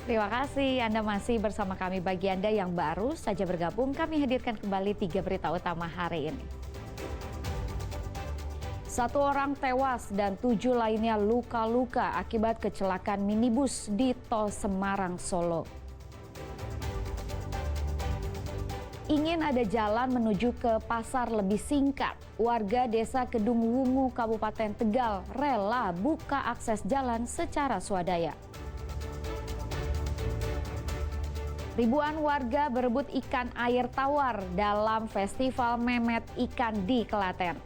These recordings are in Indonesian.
Terima kasih Anda masih bersama kami. Bagi Anda yang baru saja bergabung, kami hadirkan kembali 3 berita utama hari ini. 1 orang tewas dan 7 lainnya luka-luka akibat kecelakaan minibus di Tol Semarang, Solo. Ingin ada jalan menuju ke pasar lebih singkat. Warga desa Kedung Wungu, Kabupaten Tegal rela buka akses jalan secara swadaya. Ribuan warga berebut ikan air tawar dalam festival memet ikan di Klaten.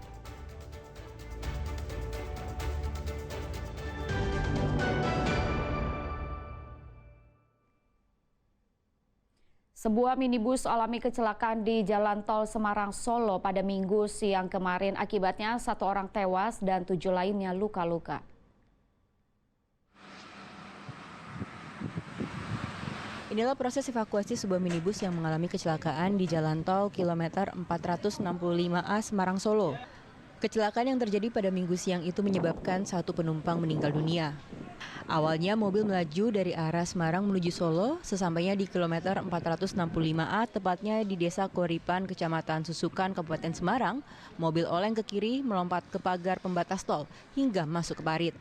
Sebuah minibus alami kecelakaan di Jalan Tol Semarang, Solo pada Minggu siang kemarin. Akibatnya 1 orang tewas dan 7 lainnya luka-luka. Inilah proses evakuasi sebuah minibus yang mengalami kecelakaan di Jalan Tol kilometer 465A Semarang, Solo. Kecelakaan yang terjadi pada Minggu siang itu menyebabkan 1 penumpang meninggal dunia. Awalnya mobil melaju dari arah Semarang menuju Solo, sesampainya di kilometer 465A, tepatnya di Desa Koripan, Kecamatan Susukan, Kabupaten Semarang, mobil oleng ke kiri melompat ke pagar pembatas tol hingga masuk ke parit.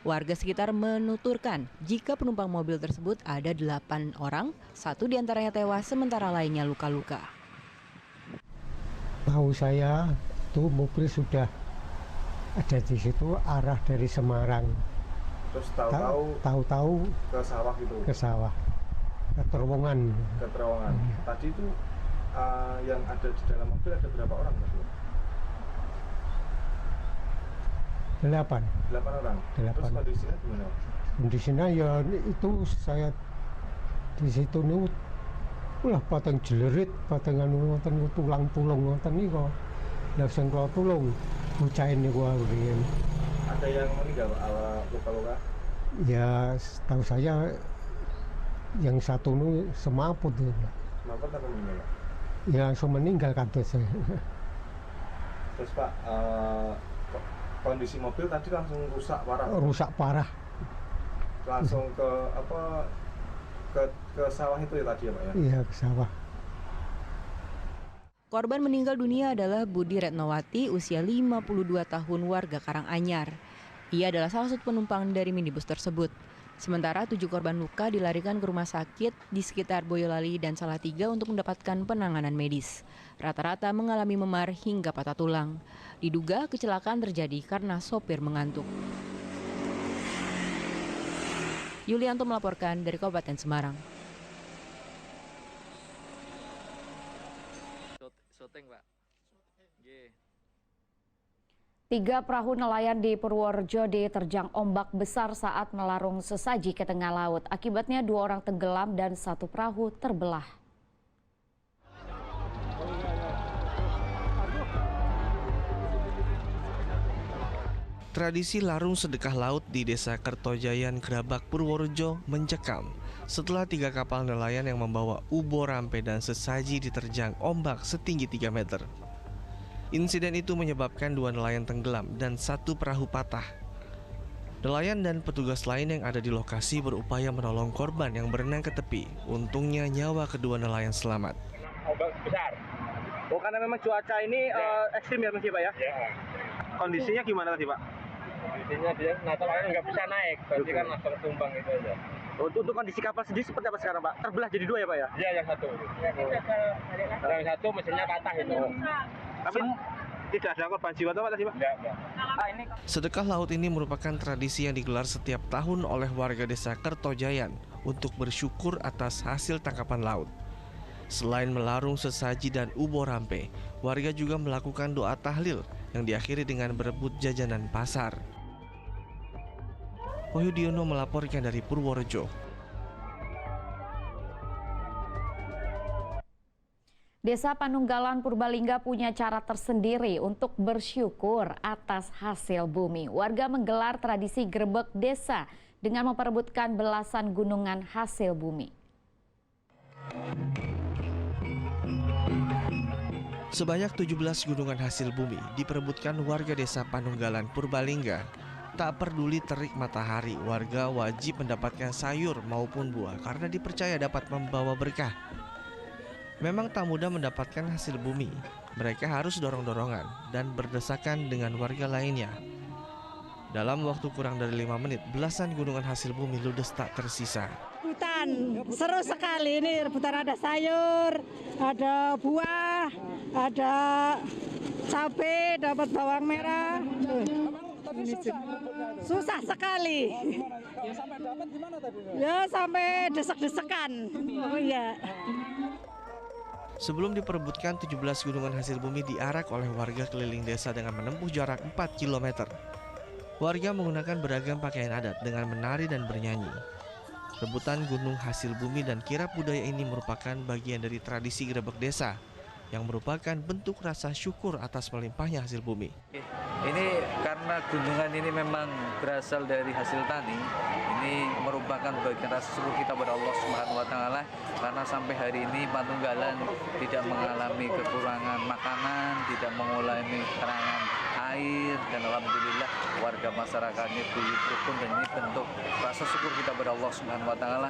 Warga sekitar menuturkan jika penumpang mobil tersebut ada 8 orang, 1 diantaranya tewas sementara lainnya luka-luka. Tahu saya tuh mobil sudah ada di situ arah dari Semarang. Terus tahu-tahu ke sawah gitu. Ke sawah. Ke terowongan. Ke terowongan. Tadi itu yang ada di dalam mobil ada berapa orang tadi? 8 orang. 8. Terus kondisinya gimana? Kondisinya ya itu saya di situ nih, ulah pateng jelerit, pateng anu ngoten tulang-tulung ngoten niku. Lah sing kula tulung bocah niku riyen. Ada yang meninggal luka-luka? Ya tahu saya yang satu nih semaput. Semaput atau meninggal? Ya langsung meninggal kados saya. Terus Pak, kondisi mobil tadi langsung rusak parah. Rusak parah. Langsung ke sawah itu ya tadi ya Pak ya? Iya, ke sawah. Korban meninggal dunia adalah Budi Retnowati, usia 52 tahun, warga Karanganyar. Ia adalah salah satu penumpang dari minibus tersebut. Sementara 7 korban luka dilarikan ke rumah sakit di sekitar Boyolali dan Salatiga untuk mendapatkan penanganan medis. Rata-rata mengalami memar hingga patah tulang. Diduga kecelakaan terjadi karena sopir mengantuk. Yulianto melaporkan dari Kabupaten Semarang. Syuting, Pak. 3 perahu nelayan di Purworejo diterjang ombak besar saat melarung sesaji ke tengah laut. Akibatnya 2 orang tenggelam dan 1 perahu terbelah. Tradisi larung sedekah laut di Desa Kertojayan, Grabak, Purworejo mencekam setelah 3 kapal nelayan yang membawa ubo rampe dan sesaji diterjang ombak setinggi 3 meter. Insiden itu menyebabkan 2 nelayan tenggelam dan 1 perahu patah. Nelayan dan petugas lain yang ada di lokasi berupaya menolong korban yang berenang ke tepi. Untungnya nyawa kedua nelayan selamat. Ombak besar. Oh, karena memang cuaca ini ekstrim ya Mas Pak ya? Ya. Kondisinya gimana tadi Pak? Kondisinya dia nelayan nggak bisa naik, berarti kan langsung tumbang gitu aja. Untuk kondisi kapal sendiri seperti apa sekarang Pak? Terbelah jadi 2 ya Pak ya? Iya, yang satu. Yang satu mesinnya patah itu. Tapi tidak ada korban jiwa atau apa tadi Pak? Enggak. Sedekah laut ini merupakan tradisi yang digelar setiap tahun oleh warga Desa Kertojayan untuk bersyukur atas hasil tangkapan laut. Selain melarung sesaji dan ubo rampe, warga juga melakukan doa tahlil yang diakhiri dengan berebut jajanan pasar. Wahyudiono melaporkan dari Purworejo. Desa Panunggalan Purbalingga punya cara tersendiri untuk bersyukur atas hasil bumi. Warga menggelar tradisi grebek desa dengan memperebutkan belasan gunungan hasil bumi. Sebanyak 17 gunungan hasil bumi diperebutkan warga Desa Panunggalan Purbalingga. Tak peduli terik matahari, warga wajib mendapatkan sayur maupun buah karena dipercaya dapat membawa berkah. Memang tak mudah mendapatkan hasil bumi. Mereka harus dorong-dorongan dan berdesakan dengan warga lainnya. Dalam waktu kurang dari 5 menit, belasan gunungan hasil bumi ludes tak tersisa. Rebutan, seru sekali ini rebutan, ada sayur, ada buah, ada cabai, dapat bawang merah. Susah sekali. Ya sampai dapat gimana tadi? Ya sampai desek-desekan. Oh iya. Sebelum diperebutkan, 17 gunungan hasil bumi diarak oleh warga keliling desa dengan menempuh jarak 4 km. Warga menggunakan beragam pakaian adat dengan menari dan bernyanyi. Rebutan gunung hasil bumi dan kirap budaya ini merupakan bagian dari tradisi grebek desa yang merupakan bentuk rasa syukur atas melimpahnya hasil bumi. Ini karena gunungan ini memang berasal dari hasil tani, ini merupakan bagian rasa syukur kita pada Allah Subhanahu wa Ta'ala, karena sampai hari ini Patunggalan tidak mengalami kekurangan makanan, tidak mengalami kekurangan air, dan alhamdulillah warga masyarakatnya guyup rukun, dan ini bentuk rasa syukur kita pada Allah Subhanahu wa Ta'ala.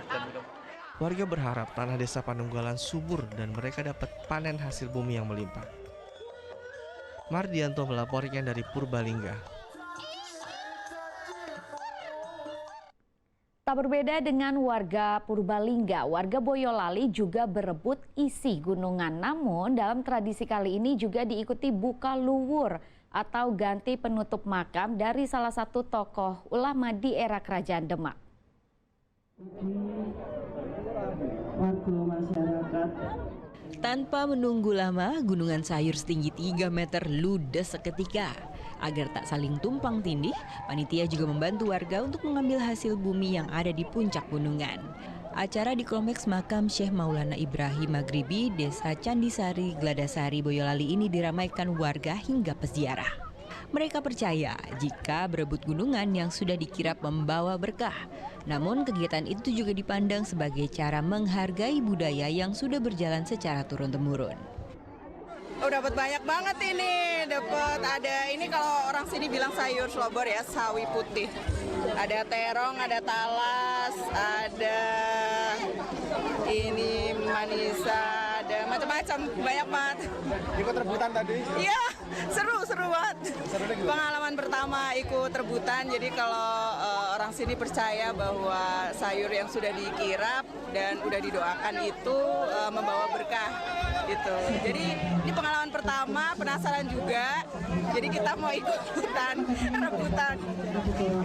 Warga berharap tanah desa Panunggalan subur dan mereka dapat panen hasil bumi yang melimpah. Mardianto melaporkan dari Purbalingga. Tak berbeda dengan warga Purbalingga, warga Boyolali juga berebut isi gunungan. Namun dalam tradisi kali ini juga diikuti buka luwur atau ganti penutup makam dari salah satu tokoh ulama di era Kerajaan Demak. Tanpa menunggu lama, gunungan sayur setinggi 3 meter ludes seketika. Agar tak saling tumpang tindih, panitia juga membantu warga untuk mengambil hasil bumi yang ada di puncak gunungan. Acara di Kompleks Makam Syekh Maulana Ibrahim Maghribi, Desa Candisari, Gladasari, Boyolali ini diramaikan warga hingga peziarah. Mereka percaya jika berebut gunungan yang sudah dikirap membawa berkah. Namun kegiatan itu juga dipandang sebagai cara menghargai budaya yang sudah berjalan secara turun-temurun. Oh, dapat banyak banget ini. Dapat ada ini, kalau orang sini bilang sayur selobor ya, sawi putih. Ada terong, ada talas, ada ini manisa, ada macam-macam, banyak banget. Ikut rebutan tadi? Iya, seru banget. Pengalaman pertama ikut rebutan, jadi kalau orang sini percaya bahwa sayur yang sudah dikirap dan udah didoakan itu membawa berkah gitu. Jadi ini pengalaman pertama, penasaran juga. Jadi kita mau ikutan rebutan.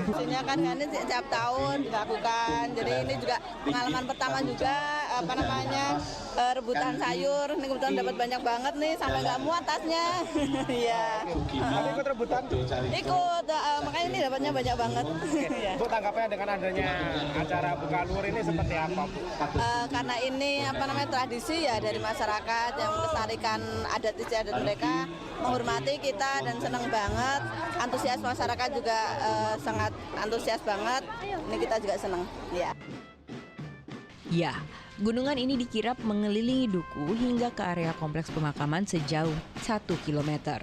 Maksudnya kan ini setiap tahun dilakukan. Jadi ini juga pengalaman pertama juga rebutan sayur. Ini kebetulan dapat banyak banget nih, sampai nggak muat tasnya. Iya. Ikut rebutan? Ikut, makanya ini dapatnya banyak banget. Bu, tanggapannya dengan adanya acara buka luwur ini seperti apa, Bu? Karena ini tradisi ya dari masyarakat yang melestarikan adat istiadat mereka, menghormati kita dan senang banget. Antusias masyarakat juga sangat antusias banget. Ini kita juga senang. Ya. Ya, gunungan ini dikirap mengelilingi duku hingga ke area kompleks pemakaman sejauh 1 km.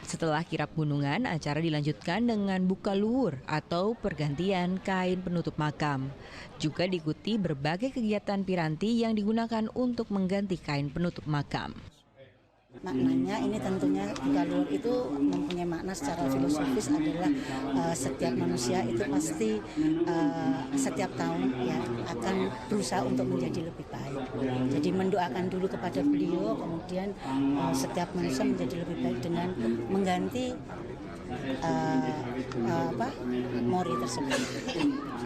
Setelah kirap gunungan, acara dilanjutkan dengan buka luwur atau pergantian kain penutup makam. Juga diikuti berbagai kegiatan piranti yang digunakan untuk mengganti kain penutup makam. Maknanya ini tentunya buka luwur itu mempunyai makna secara filosofis adalah setiap manusia itu pasti setiap tahun ya akan berusaha untuk menjadi lebih baik. Jadi mendoakan dulu kepada beliau, kemudian setiap manusia menjadi lebih baik dengan mengganti mori tersebut.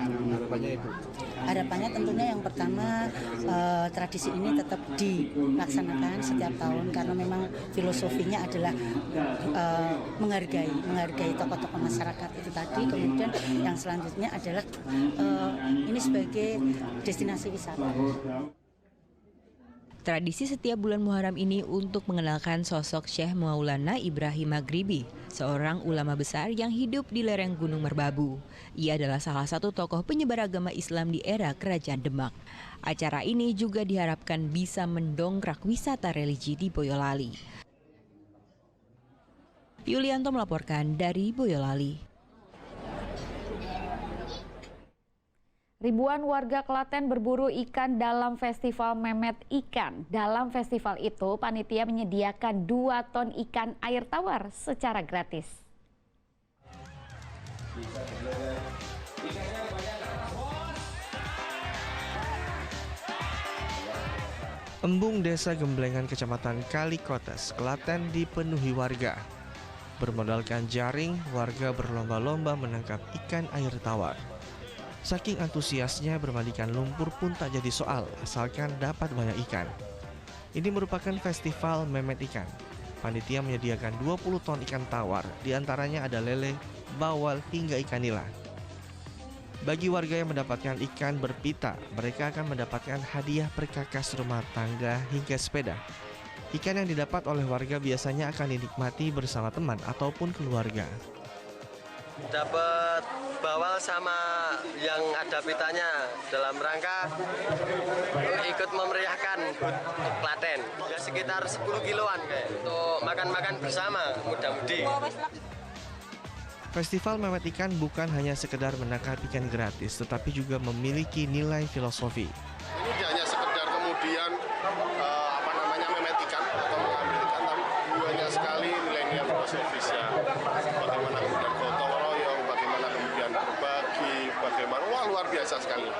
Harapannya Ibu? Harapannya tentunya yang pertama tradisi ini tetap dilaksanakan setiap tahun karena memang filosofinya adalah menghargai tokoh-tokoh masyarakat itu tadi. Kemudian yang selanjutnya adalah ini sebagai destinasi wisata. Tradisi setiap bulan Muharram ini untuk mengenalkan sosok Syekh Maulana Ibrahim Maghribi, seorang ulama besar yang hidup di lereng Gunung Merbabu. Ia adalah salah satu tokoh penyebar agama Islam di era Kerajaan Demak. Acara ini juga diharapkan bisa mendongkrak wisata religi di Boyolali. Yulianto melaporkan dari Boyolali. Ribuan warga Klaten berburu ikan dalam festival Memet Ikan. Dalam festival itu, panitia menyediakan 2 ton ikan air tawar secara gratis. Embung Desa Gemblengan Kecamatan Kalikotes, Klaten dipenuhi warga. Bermodalkan jaring, warga berlomba-lomba menangkap ikan air tawar. Saking antusiasnya, bermandikan lumpur pun tak jadi soal, asalkan dapat banyak ikan. Ini merupakan festival Memet Ikan. Panitia menyediakan 20 ton ikan tawar, diantaranya ada lele, bawal, hingga ikan nila. Bagi warga yang mendapatkan ikan berpita, mereka akan mendapatkan hadiah perkakas rumah tangga hingga sepeda. Ikan yang didapat oleh warga biasanya akan dinikmati bersama teman ataupun keluarga. Dapat bawal sama yang ada pitanya dalam rangka ikut memeriahkan HUT Klaten. Ya sekitar 10 kiloan kayak untuk makan-makan bersama mudah-mudi. Festival Memet Ikan bukan hanya sekedar menangkap ikan gratis, tetapi juga memiliki nilai filosofi. Ini tidak hanya sekedar kemudian memet ikan atau mengambil ikan, tapi banyak sekali nilai-nilai filosofisnya. Bagaimana kemudian gotong royong, bagaimana kemudian berbagi, bagaimana luar biasa sekali.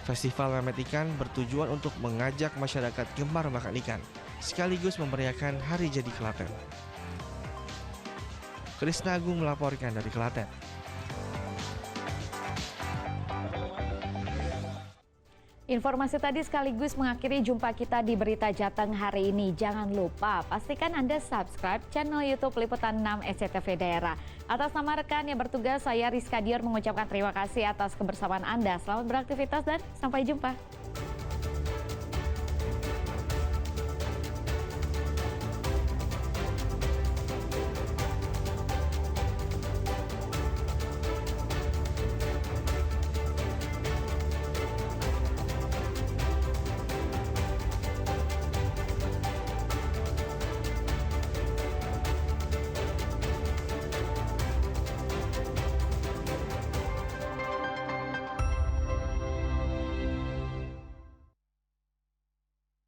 Festival Memet Ikan bertujuan untuk mengajak masyarakat gemar makan ikan, sekaligus memeriahkan Hari Jadi Klaten. Krisna Agung melaporkan dari Klaten. Informasi tadi sekaligus mengakhiri jumpa kita di Berita Jateng hari ini. Jangan lupa pastikan Anda subscribe channel YouTube Liputan 6 SCTV Daerah. Atas nama rekan yang bertugas, saya Rizka Dior mengucapkan terima kasih atas kebersamaan Anda. Selamat beraktivitas dan sampai jumpa.